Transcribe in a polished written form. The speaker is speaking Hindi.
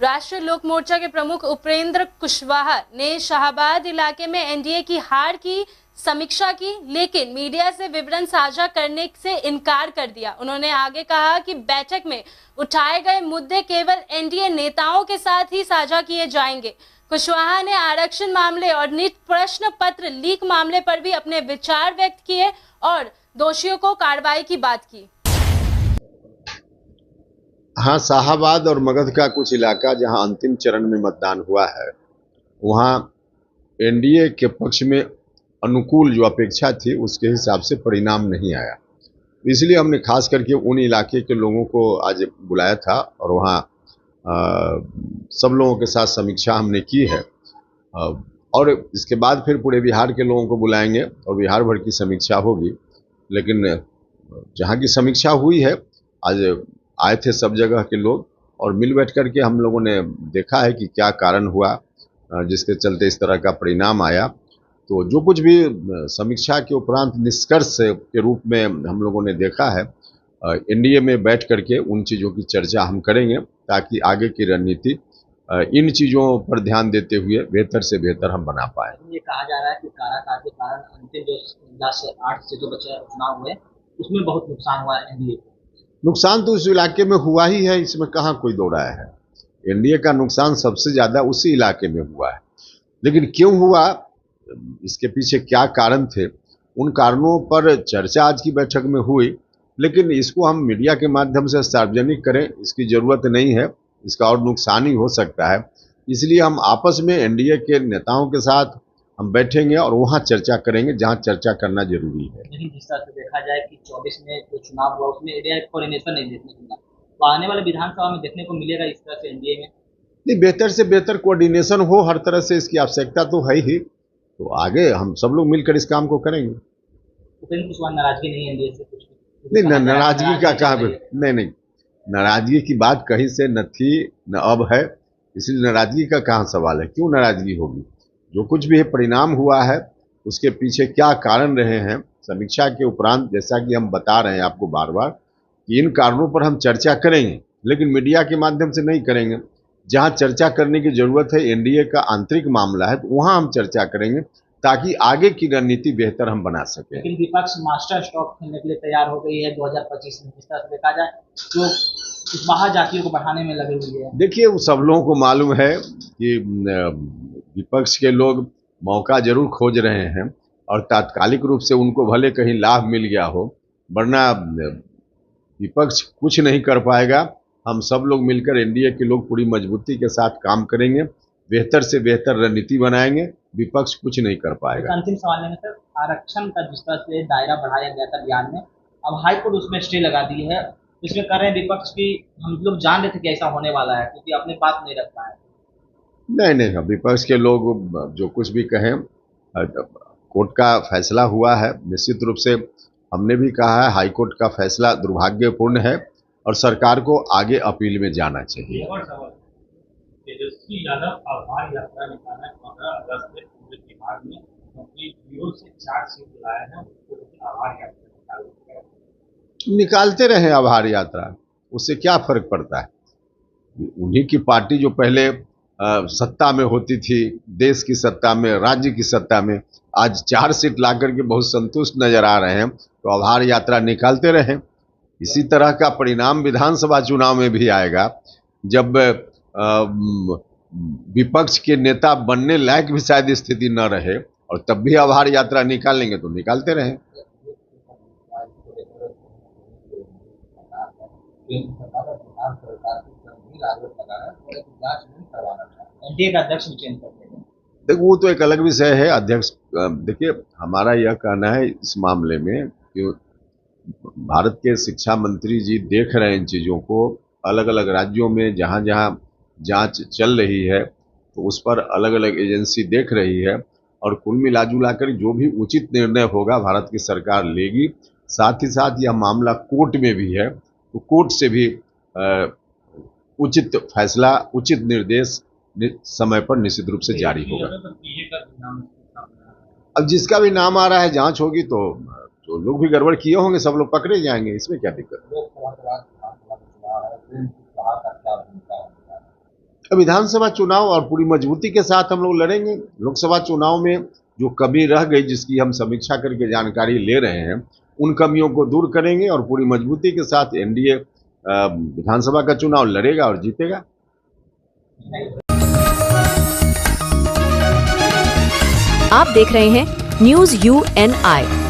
राष्ट्रीय लोक मोर्चा के प्रमुख उपेंद्र कुशवाहा ने शाहाबाद इलाके में एनडीए की हार की समीक्षा की, लेकिन मीडिया से विवरण साझा करने से इनकार कर दिया। उन्होंने आगे कहा कि बैठक में उठाए गए मुद्दे केवल एनडीए नेताओं के साथ ही साझा किए जाएंगे। कुशवाहा ने आरक्षण मामले और नीट प्रश्न पत्र लीक मामले पर भी अपने विचार व्यक्त किए और दोषियों को कार्रवाई की बात की। हाँ, शाहाबाद और मगध का कुछ इलाका जहां अंतिम चरण में मतदान हुआ है, वहां एनडीए के पक्ष में अनुकूल जो अपेक्षा थी उसके हिसाब से परिणाम नहीं आया। इसलिए हमने खास करके उन इलाके के लोगों को आज बुलाया था और वहाँ सब लोगों के साथ समीक्षा हमने की है और इसके बाद फिर पूरे बिहार के लोगों को बुलाएंगे और बिहार भर की समीक्षा होगी। लेकिन जहाँ की समीक्षा हुई है, आज आए थे सब जगह के लोग और मिल बैठ करके हम लोगों ने देखा है कि क्या कारण हुआ जिसके चलते इस तरह का परिणाम आया। तो जो कुछ भी समीक्षा के उपरांत निष्कर्ष के रूप में हम लोगों ने देखा है, एनडीए में बैठ करके उन चीज़ों की चर्चा हम करेंगे ताकि आगे की रणनीति इन चीज़ों पर ध्यान देते हुए बेहतर से बेहतर हम बना पाए। ये कहा जा रहा है कि काराकाट के कारण अंतिम जो 10 से 8 सीटों पर चुनाव हुए उसमें बहुत नुकसान हुआ है एनडीए को। नुकसान तो उस इलाके में हुआ ही है, इसमें कहाँ कोई दो राय है। एनडीए का नुकसान सबसे ज़्यादा उसी इलाके में हुआ है। लेकिन क्यों हुआ, इसके पीछे क्या कारण थे, उन कारणों पर चर्चा आज की बैठक में हुई। लेकिन इसको हम मीडिया के माध्यम से सार्वजनिक करें, इसकी ज़रूरत नहीं है, इसका और नुकसान ही हो सकता है। इसलिए हम आपस में एनडीए के नेताओं के साथ हम बैठेंगे और वहाँ चर्चा करेंगे जहाँ चर्चा करना जरूरी है। लेकिन जिस तरह से देखा जाए कि 24 में जो चुनाव हुआ उसमें एरिया कोऑर्डिनेशन नहीं देखने को मिला, तो आने वाले विधानसभा में देखने को मिलेगा इस तरह से एनडीए में? नहीं, बेहतर से बेहतर कोऑर्डिनेशन हो, हर तरह से इसकी आवश्यकता तो है ही। तो आगे हम सब लोग मिलकर इस काम को करेंगे। उपेंद्र कुशवाहा नाराजगी नहीं एनडीए से? कुछ नहीं, नाराजगी का कहा, नहीं, नाराजगी की बात कहीं से न थी न अब है, इसलिए नाराजगी का कहाँ सवाल है। क्यों नाराजगी होगी? जो कुछ भी परिणाम हुआ है उसके पीछे क्या कारण रहे हैं, समीक्षा के उपरांत जैसा कि हम बता रहे हैं आपको बार बार कि इन कारणों पर हम चर्चा करेंगे, लेकिन मीडिया के माध्यम से नहीं करेंगे। जहां चर्चा करने की जरूरत है, एनडीए का आंतरिक मामला है, तो वहां हम चर्चा करेंगे ताकि आगे की रणनीति बेहतर हम बना सकें। लेकिन विपक्ष मास्टर स्ट्रोक खेलने के लिए तैयार हो गई है 2025 में। जिस तरह से देखा जाए तो कुशवाहा जातियों को बढ़ाने में लगी हुई है। देखिए, वो सब लोगों को मालूम है कि विपक्ष के लोग मौका जरूर खोज रहे हैं और तात्कालिक रूप से उनको भले कहीं लाभ मिल गया हो, वरना विपक्ष कुछ नहीं कर पाएगा। हम सब लोग मिलकर एनडीए के लोग पूरी मजबूती के साथ काम करेंगे, बेहतर से बेहतर रणनीति बनाएंगे, विपक्ष कुछ नहीं कर पाएगा। अंतिम सवाल है सर, आरक्षण का जिस तरह से दायरा बढ़ाया गया था बिहार में, अब हाईकोर्ट उसमें स्टे लगा दी है। इसमें कर रहे हैं विपक्ष की हम लोग जान रहे थे कि ऐसा होने वाला है क्योंकि अपनी बात नहीं रख पाए। नहीं, विपक्ष के लोग जो कुछ भी कहें, कोर्ट का फैसला हुआ है। निश्चित रूप से हमने भी कहा है हाईकोर्ट का फैसला दुर्भाग्यपूर्ण है और सरकार को आगे अपील में जाना चाहिए। तेजस्वी यादव आभार यात्रा निकाला 15 अगस्त में पूरे बिहार में, क्योंकि जीरो से 4 सीट लाए हैं, उसको आभार यात्रा निकालते रहे आभार यात्रा, उससे क्या फर्क पड़ता है। उन्हीं की पार्टी जो पहले सत्ता में होती थी, देश की सत्ता में, राज्य की सत्ता में, आज 4 सीट ला करके बहुत संतुष्ट नजर आ रहे हैं, तो आभार यात्रा निकालते रहें। इसी तरह का परिणाम विधानसभा चुनाव में भी आएगा, जब विपक्ष के नेता बनने लायक भी शायद स्थिति न रहे और तब भी आभार यात्रा निकालेंगे, तो निकालते रहें। एनडीए का अध्यक्ष भी चेंज करते हैं। देखो, वो तो एक अलग विषय है। अध्यक्ष, देखिए, हमारा यह कहना है इस मामले में कि भारत के शिक्षा मंत्री जी देख रहे हैं इन चीज़ों को। अलग अलग राज्यों में जहाँ जहाँ जांच चल रही है तो उस पर अलग अलग एजेंसी देख रही है और कुल मिलाजुला कर जो भी उचित निर्णय होगा भारत की सरकार लेगी। साथ ही साथ यह मामला कोर्ट में भी है, तो कोर्ट से भी उचित फैसला, उचित निर्देश समय पर निश्चित रूप से जारी होगा। अब जिसका भी नाम आ रहा है, जांच होगी तो जो लोग भी गड़बड़ किए होंगे सब लोग पकड़े जाएंगे, इसमें क्या दिक्कत है। तो विधानसभा चुनाव और पूरी मजबूती के साथ हम लोग लड़ेंगे। लोकसभा चुनाव में जो कमी रह गई, जिसकी हम समीक्षा करके जानकारी ले रहे हैं, उन कमियों को दूर करेंगे और पूरी मजबूती के साथ एनडीए विधानसभा का चुनाव लड़ेगा और जीतेगा। आप देख रहे हैं न्यूज़ UNI।